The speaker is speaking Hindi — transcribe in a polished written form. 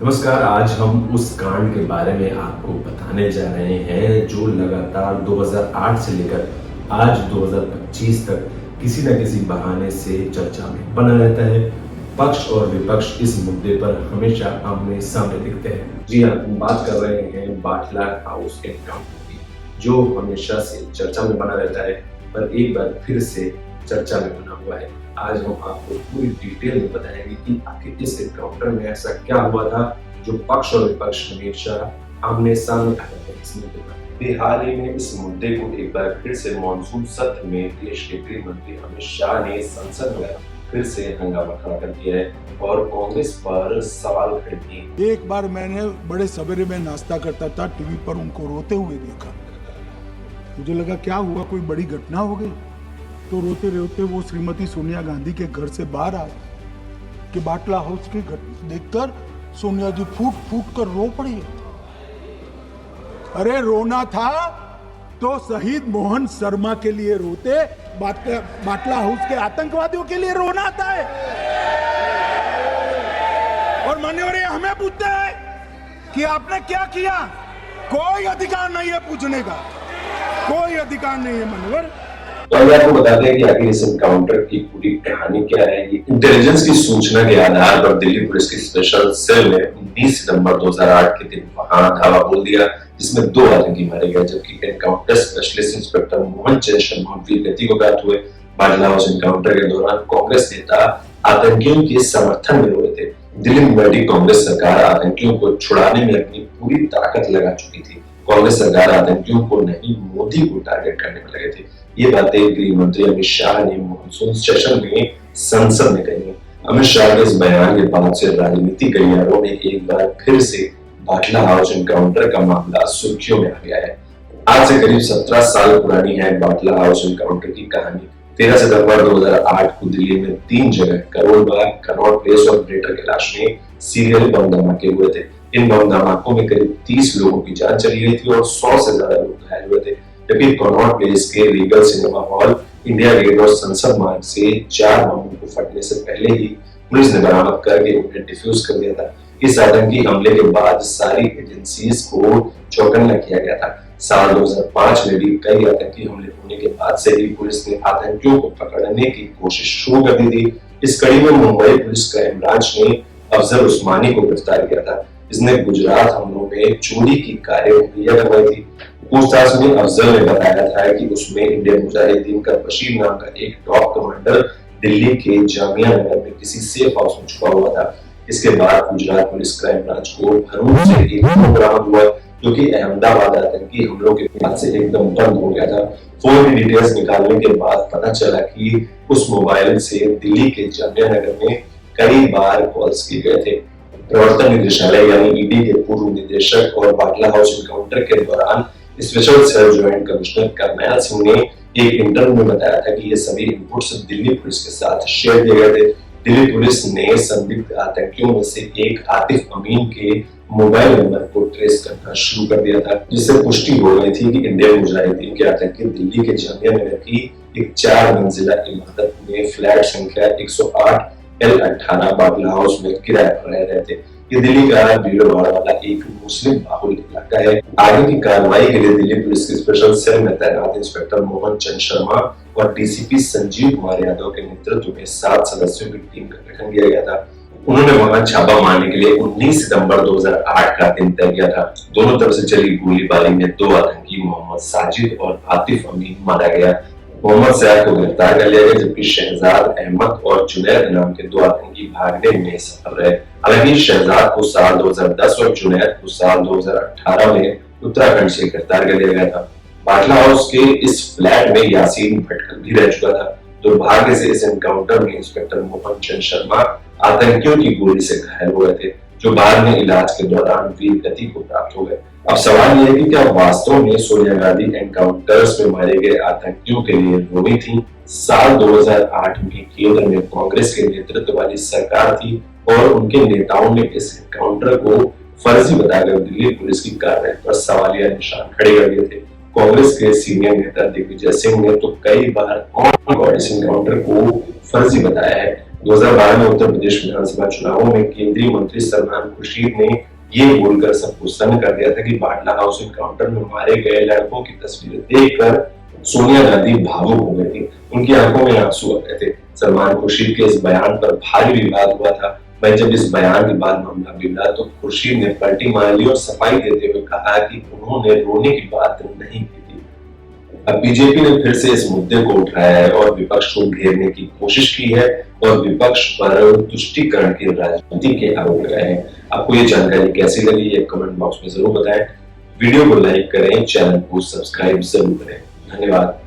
नमस्कार। आज हम उस कांड के बारे में आपको बताने जा रहे हैं जो लगातार 2008 से लेकर आज 2025 तक किसी न किसी बहाने से चर्चा में बना रहता है। पक्ष और विपक्ष इस मुद्दे पर हमेशा आमने सामने दिखते हैं। जी हाँ, हम बात कर रहे हैं बाटला हाउस एनकाउंटर की, जो हमेशा से चर्चा में बना रहता है, पर एक बार फिर से चर्चा में बना हुआ है। आज हम आपको पूरी डिटेल में बताएंगे कि आखिर इस एनकाउंटर में ऐसा क्या हुआ था जो पक्ष और विपक्ष हमेशा आमने सामने आ जाते हैं इस मुद्दे पर। हाल ही में इस मुद्दे को एक बार फिर से मॉनसून सत्र में देश के गृह मंत्री अमित शाह ने संसद में फिर से हंगामा खड़ा कर दिया है और कांग्रेस पर सवाल खड़े किए। एक बार मैंने बड़े सवेरे में नाश्ता करता था, टीवी पर उनको रोते हुए देखा। मुझे लगा क्या हुआ, कोई बड़ी घटना हो गई। तो रोते रोते वो श्रीमती सोनिया गांधी के घर से बाहर आए कि बाटला हाउस की घटना देखकर सोनिया जी फूट फूट कर रो पड़ी। अरे रोना था तो शहीद मोहन शर्मा के लिए रोते, बाटला हाउस के आतंकवादियों के लिए रोना आता है। और मान्यवर हमें पूछते हैं कि आपने क्या किया। कोई अधिकार नहीं है पूछने का, कोई अधिकार नहीं है मान्यवर। तो अगर आपको बताते हैं कि आखिर इस एनकाउंटर की पूरी कहानी क्या है। ये इंटेलिजेंस की सूचना के आधार पर दिल्ली पुलिस की स्पेशल सेल ने 19 सितंबर 2008 के दिन वहां धावा बोल दिया, जिसमें 2 आतंकी मारे गए, जबकि encounter specialist inspector Mohan Chand Sharma वीर गति को घात हुए। बाटला हाउस एनकाउंटर के दौरान कांग्रेस नेता आतंकियों के समर्थन में हुए थे। दिल्ली में बैठी कांग्रेस सरकार आतंकियों को छुड़ाने में अपनी पूरी ताकत लगा चुकी थी। कांग्रेस सरकार आतंकियों को नहीं, मोदी को टारगेट करने में लगे थे। ये बातें गृह मंत्री अमित शाह ने मॉनसून सेशन में संसद में कही। अमित शाह के इस बयान के बाद से राजनीतिक गलियारों में एक बार फिर से बाटला हाउस एनकाउंटर का मामला सुर्खियों में आ गया है। आज से करीब 17 साल पुरानी है बाटला हाउस एनकाउंटर की कहानी। 13 सितंबर 2008 को दिल्ली में 3 जगह करोल बाग, कनॉट प्लेस और ग्रेटर कैलाश में सीरियल बम धमाके हुए थे। इन बम धमाकों में करीब 30 लोगों की जान चली गई थी और 100 से ज्यादा लोग घायल हुए थे। जबकि कनॉट प्लेस के Regal cinema hall, India Gate और संसद मार्ग से 4 बमों को फटने से पहले ही पुलिस ने बरामद करके उन्हें डिफ्यूज कर दिया था। इस आतंकी हमले के बाद सारी एजेंसीज को चौकन्ना किया गया था। साल 2005 में भी कई आतंकी हमले होने के बाद से ही पुलिस ने आतंकियों को पकड़ने की कोशिश शुरू कर दी थी। इस कड़ी में मुंबई पुलिस क्राइम ब्रांच ने अफजल उस्मानी को गिरफ्तार किया था। इसने गुजरात हमलों में चोरी की कार्य मुहैया करवाई थी। पूछताछ में अफजल ने बताया था कि उसमें इंडियन मुजाहिदीन का बशीर नाम का एक टॉप कमांडर दिल्ली के जामिया नगर में किसी सेफ हाउस में छुपा हुआ था। इसके बाद गुजरात पुलिस क्राइम ब्रांच को भरूच से एक बरामद हुआ, जो कि अहमदाबाद आतंकी हमलों के बाद से एकदम बंद हो गया था। फोन की डिटेल्स निकालने के बाद पता चला कि उस मोबाइल से दिल्ली के जामिया नगर में कई बार कॉल्स किए गए थे। प्रवर्तन निदेशालय यानी ईडी के पूर्व निदेशक और बाटला हाउस एनकाउंटर के दौरान special cell joint commissioner Karnail Singh ने एक इंटरव्यू में बताया था कि ये सभी इनपुट्स दिल्ली पुलिस के साथ शेयर किए गए थे। दिल्ली पुलिस ने संदिग्ध आतंकियों में से एक आतिफ अमीन के मोबाइल नंबर को ट्रेस करना शुरू कर दिया था, जिससे पुष्टि हो गई थी कि इंडियन मुजाहिदीन के आतंकी दिल्ली के जामिया नगर की एक 4 मंजिला इमारत में फ्लैट संख्या 108 L18 बाटला हाउस में किराए पर रह रहे थे। ये दिल्ली का भीड़ भाड़ वाला एक मुस्लिम बाहुल इलाका है। आगे की कार्रवाई के लिए दिल्ली पुलिस की स्पेशल सेल में तैनात इंस्पेक्टर मोहन चंद शर्मा और डीसीपी संजीव कुमार यादव के नेतृत्व में 7 सदस्यों की टीम का गठन किया गया था। उन्होंने वहां छापा मारने के लिए 19 सितंबर 2008 का दिन तय किया था। दोनों तरफ से चली गोलीबारी में 2 आतंकी मोहम्मद साजिद और आतिफ अमीन मारा गया। मोहम्मद सैयद को गिरफ्तार कर लिया गया, जबकि शहजाद अहमद और जुनैद नाम के 2 आतंकी भागने में सफल रहे। हालांकि शहजाद को साल 2010 और जुनैद को साल 2018 में उत्तराखंड से गिरफ्तार कर लिया गया था। बाटला हाउस के इस फ्लैट में यासीन भटकल भी रह चुका था। दुर्भाग्य से इस एनकाउंटर में इंस्पेक्टर मोहन चंद शर्मा आतंकियों की गोली से घायल हुए थे, जो बाद में इलाज के दौरान वीर गति को प्राप्त हो गए। अब सवाल यह है कि क्या वास्तव में सोनिया गांधी एनकाउंटर्स में मारे गए आतंकियों के लिए रोई थी? साल 2008 में केंद्र में कांग्रेस के नेतृत्व वाली सरकार थी और उनके नेताओं ने इस एनकाउंटर को फर्जी बताकर दिल्ली पुलिस की कार्रवाई पर सवालिया निशान खड़े कर दिए थे। कांग्रेस के सीनियर नेता दिग्विजय सिंह ने तो कई बार इस एनकाउंटर को फर्जी बताया है 2012 में उत्तर प्रदेश विधानसभा चुनावों में केंद्रीय मंत्री सलमान खुर्शीद ने ये बोलकर सबको सन्न कर दिया था कि बाटला हाउस एनकाउंटर में मारे गए लड़कों की तस्वीरें देखकर सोनिया गांधी भावुक हो गई थी। उनकी आंखों में आंसू आ गए थे। सलमान खुर्शीद के इस बयान पर भारी विवाद हुआ था। वहीं जब इस बयान के बाद मामला बिगड़ा तो खुर्शीद ने पलटी मार ली और सफाई देते हुए कहा कि उन्होंने रोने की बात नहीं की थी। अब बीजेपी ने फिर से इस मुद्दे को उठाया है और विपक्ष को घेरने की कोशिश की है और विपक्ष पर तुष्टीकरण की राजनीति के आरोप लगाए हैं। आपको ये जानकारी कैसी लगी ये कमेंट बॉक्स में जरूर बताएं। वीडियो को लाइक करें, चैनल को सब्सक्राइब जरूर करें। धन्यवाद।